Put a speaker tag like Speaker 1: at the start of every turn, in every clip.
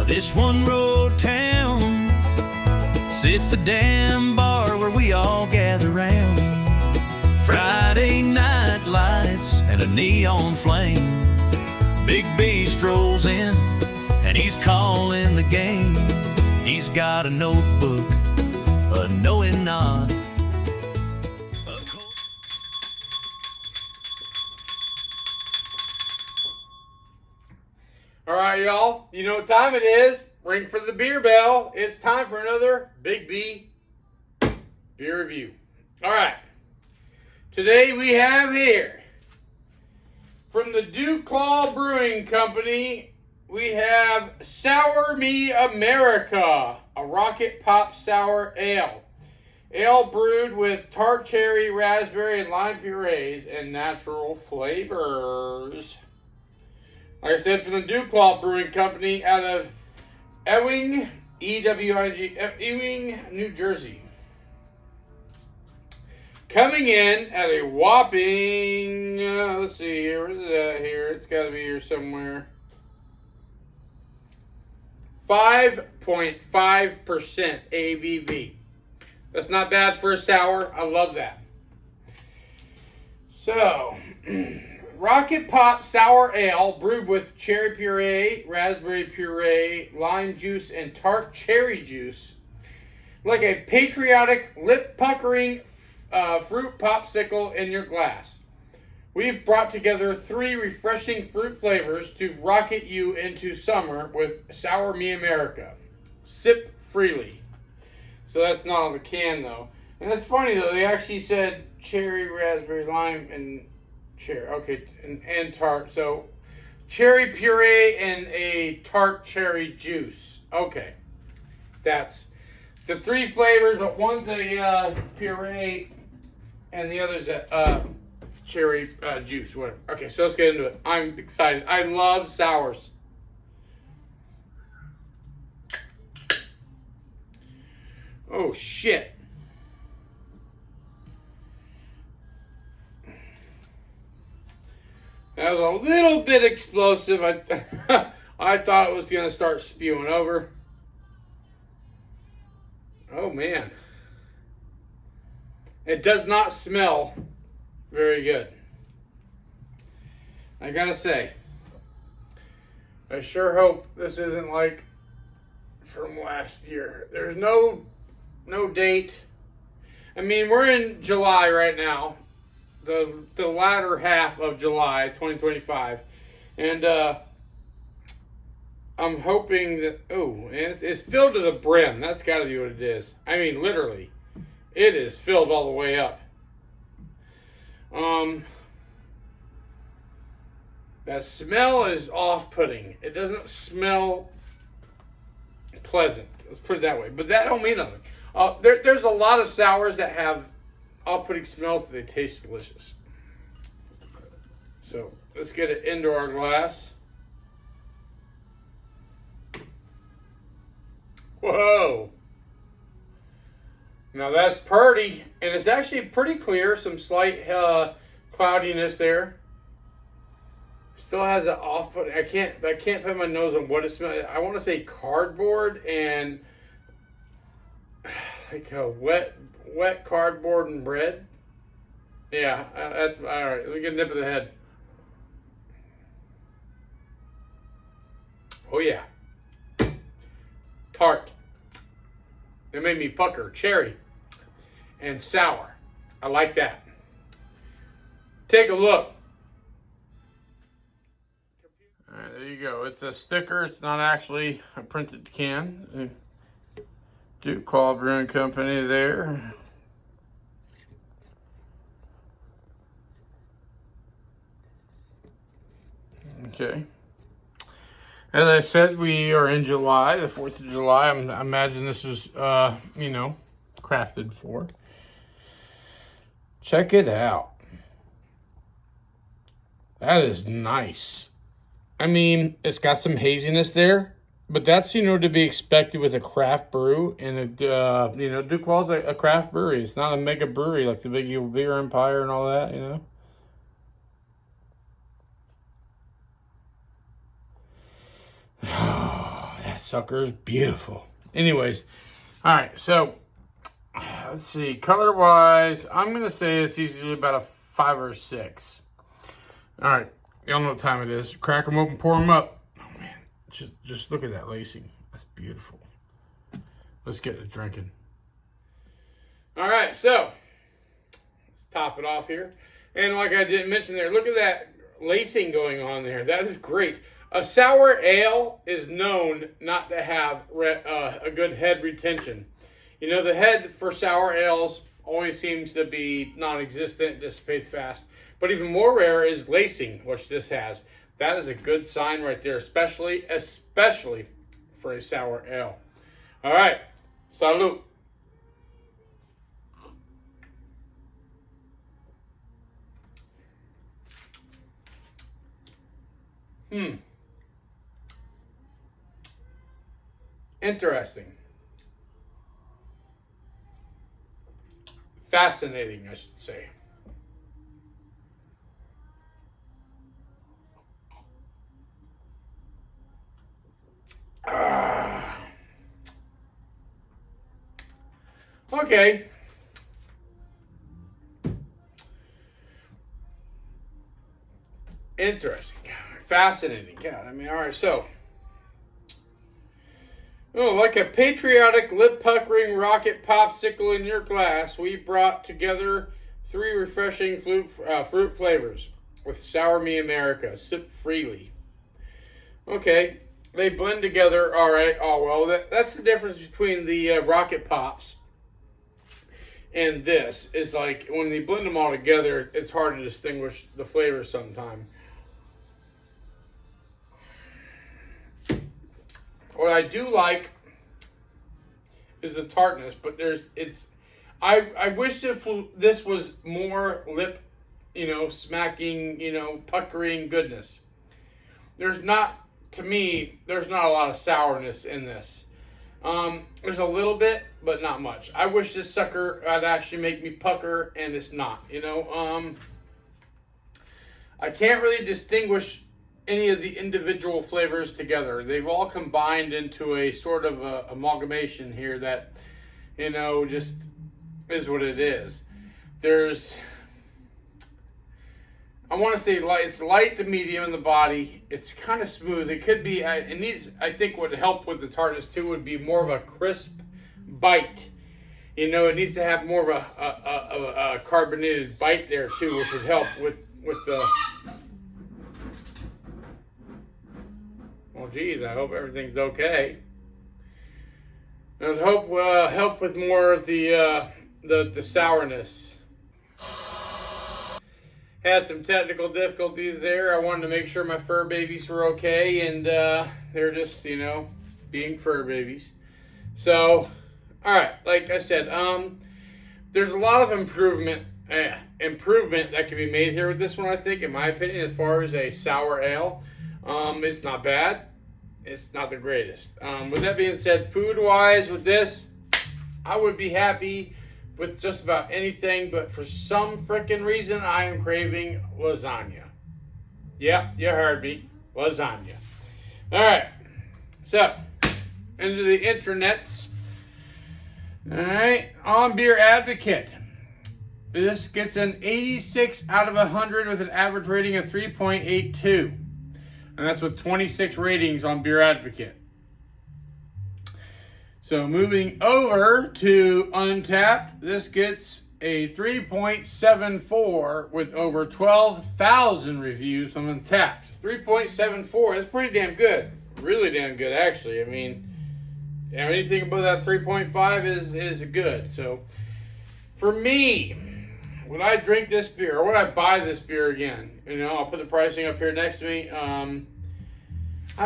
Speaker 1: This one road town sits the damn bar where we all gather round. Friday night lights and a neon flame. Big B strolls in and he's calling the game. He's got a notebook, a knowing nod.
Speaker 2: All right, y'all. You know what time it is. Ring for the beer bell. It's time for another Big B beer review. All right. Today we have here, from the DuClaw Brewing Company, we have Sour Me America, a rocket pop sour ale. Ale brewed with tart cherry, raspberry, and lime purees and natural flavors. Like I said, from the DuClaw Brewing Company out of Ewing, Ewing, New Jersey. Coming in at a whopping, let's see here, where is it at here? It's got to be here somewhere. 5.5% ABV. That's not bad for a sour. I love that. So, Rocket Pop Sour Ale, brewed with cherry puree, raspberry puree, lime juice, and tart cherry juice. Like a patriotic, lip-puckering fruit popsicle in your glass. We've brought together 3 refreshing fruit flavors to rocket you into summer with Sour Me America. Sip freely. So that's not on the can, though. And it's funny, though. They actually said cherry, raspberry, lime, and cherry. Okay, and tart. So cherry puree and a tart cherry juice. Okay. That's the 3 flavors, but one's a puree and the other's a cherry juice, whatever. Okay, so let's get into it. I'm excited. I love sours. Oh, shit. That was a little bit explosive. I thought it was going to start spewing over. Oh, man. It does not smell very good. I gotta say, I sure hope this isn't like from last year. There's no date. I mean, we're in July right now, the latter half of July 2025, and I'm hoping that it's filled to the brim. That's got to be what it is. I mean, literally. It is filled all the way up. That smell is off-putting. It doesn't smell pleasant. Let's put it that way. But that don't mean nothing. There's a lot of sours that have off-putting smells, but they taste delicious. So let's get it into our glass. Whoa. Now that's pretty, and it's actually pretty clear. Some slight cloudiness there. Still has an off-put. I can't put my nose on what it smells. I want to say cardboard and like a wet cardboard and bread. Yeah, that's all right. Let me get a nip of the head. Oh yeah, tart. It made me pucker. Cherry and sour. I like that. Take a look. All right, there you go. It's a sticker. It's not actually a printed can. DuClaw Brewing Company there. Okay. As I said, we are in July, the 4th of July. I imagine this is, crafted for. Check it out. That is nice. I mean, it's got some haziness there, but that's, to be expected with a craft brew. And, DuClaw's a craft brewery. It's not a mega brewery like the big beer empire and all that, Oh, that's sucker's beautiful. Anyways, all right, so let's see. Color-wise, I'm going to say it's usually about a 5 or 6. All right, y'all know what time it is. Crack them open, pour them up. Oh, man, just look at that lacing. That's beautiful. Let's get to drinking. All right, so let's top it off here. And like I didn't mention there, look at that lacing going on there. That is great. A sour ale is known not to have a good head retention. You know, the head for sour ales always seems to be non-existent, dissipates fast. But even more rare is lacing, which this has. That is a good sign right there, especially for a sour ale. All right, salud. Interesting. Fascinating, I should say. Okay. Interesting. Fascinating. Yeah, I mean, all right, so. Oh, like a patriotic, lip-puckering rocket popsicle in your glass, we brought together 3 refreshing fruit flavors with Sour Me America. Sip freely. Okay, they blend together all right. Oh, well, that's the difference between the Rocket Pops and this. Is like when they blend them all together, it's hard to distinguish the flavors sometimes. What I do like is the tartness, but I wish this was more lip, smacking, puckering goodness. There's not a lot of sourness in this. There's a little bit, but not much. I wish this sucker would actually make me pucker, and it's not, I can't really distinguish any of the individual flavors together. They've all combined into a sort of amalgamation here that, just is what it is. I want to say it's light to medium in the body. It's kind of smooth. It could be, I think what would help with the tartness too would be more of a crisp bite. It needs to have more of a carbonated bite there too, which would help with the... Well, geez, I hope everything's okay. And help with more of the sourness. Had some technical difficulties there. I wanted to make sure my fur babies were okay, and they're just, being fur babies. So, all right, like I said, there's a lot of improvement that can be made here with this one, I think, in my opinion, as far as a sour ale. It's not bad. It's not the greatest. With that being said, food-wise with this, I would be happy with just about anything, but for some freaking reason, I am craving lasagna. Yep, you heard me. Lasagna. All right. So, into the internets. All right. On Beer Advocate. This gets an 86 out of 100 with an average rating of 3.82. And that's with 26 ratings on Beer Advocate. So moving over to Untapped, this gets a 3.74 with over 12,000 reviews on Untapped. 3.74, that's pretty damn good. Really damn good, actually. I mean, anything above that 3.5 is good. So for me, would I drink this beer, or would I buy this beer again? I'll put the pricing up here next to me. I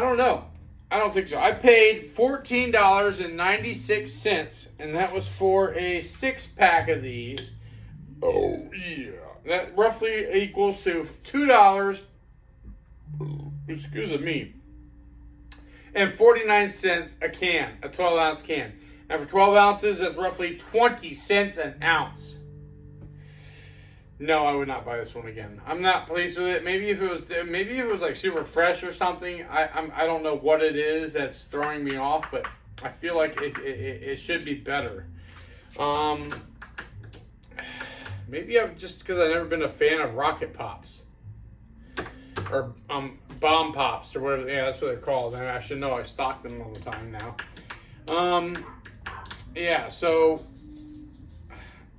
Speaker 2: don't know. I don't think so. I paid $14.96, and that was for a 6-pack of these. Oh, yeah. That roughly equals to $2, excuse me, and 49 cents a can, a 12-ounce can. And for 12 ounces, that's roughly 20 cents an ounce. No, I would not buy this one again. I'm not pleased with it. Maybe if it was like super fresh or something. I don't know what it is that's throwing me off, but I feel like it should be better. Maybe I'm just because I've never been a fan of Rocket Pops or Bomb Pops or whatever. Yeah, that's what they're called. I should know. I stock them all the time now. Yeah. So.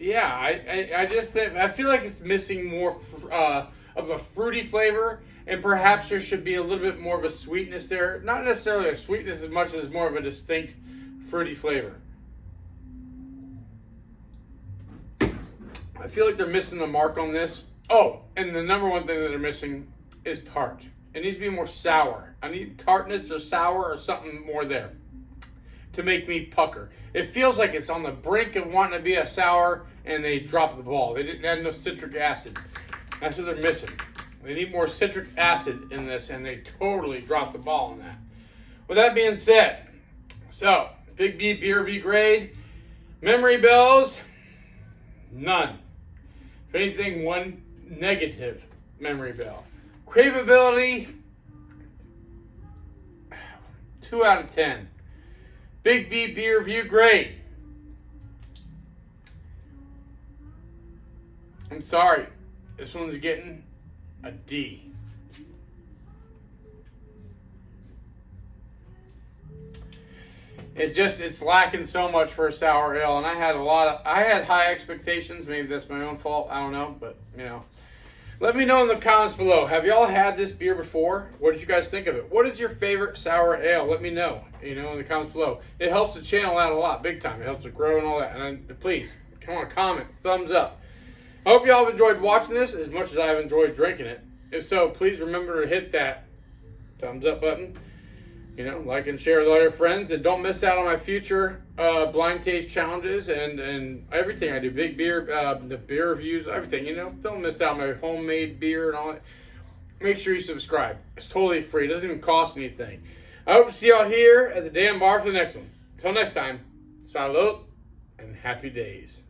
Speaker 2: Yeah, I feel like it's missing more of a fruity flavor, and perhaps there should be a little bit more of a sweetness there. Not necessarily a sweetness as much as more of a distinct fruity flavor. I feel like they're missing the mark on this. Oh, and the number one thing that they're missing is tart. It needs to be more sour. I need tartness or sour or something more there to make me pucker. It feels like it's on the brink of wanting to be a sour, and they dropped the ball. They didn't have no citric acid. That's what they're missing. They need more citric acid in this, and they totally dropped the ball on that. With that being said, so Big B beer review grade, memory bells, none. If anything, one negative memory bell. Craveability, 2 out of 10. Big B beer review grade. I'm sorry. This one's getting a D. It's lacking so much for a sour ale, and I had high expectations. Maybe that's my own fault. I don't know, but let me know in the comments below. Have y'all had this beer before? What did you guys think of it? What is your favorite sour ale? Let me know, in the comments below. It helps the channel out a lot, big time. It helps it grow and all that. And please, come on, comment, thumbs up. I hope y'all have enjoyed watching this as much as I've enjoyed drinking it. If so, please remember to hit that thumbs up button. Like and share with all your friends, and don't miss out on my future blind taste challenges and everything I do. Big beer, the beer reviews, everything. Don't miss out on my homemade beer and all that. Make sure you subscribe. It's totally free. It doesn't even cost anything. I hope to see y'all here at the damn bar for the next one. Until next time, salud and happy days.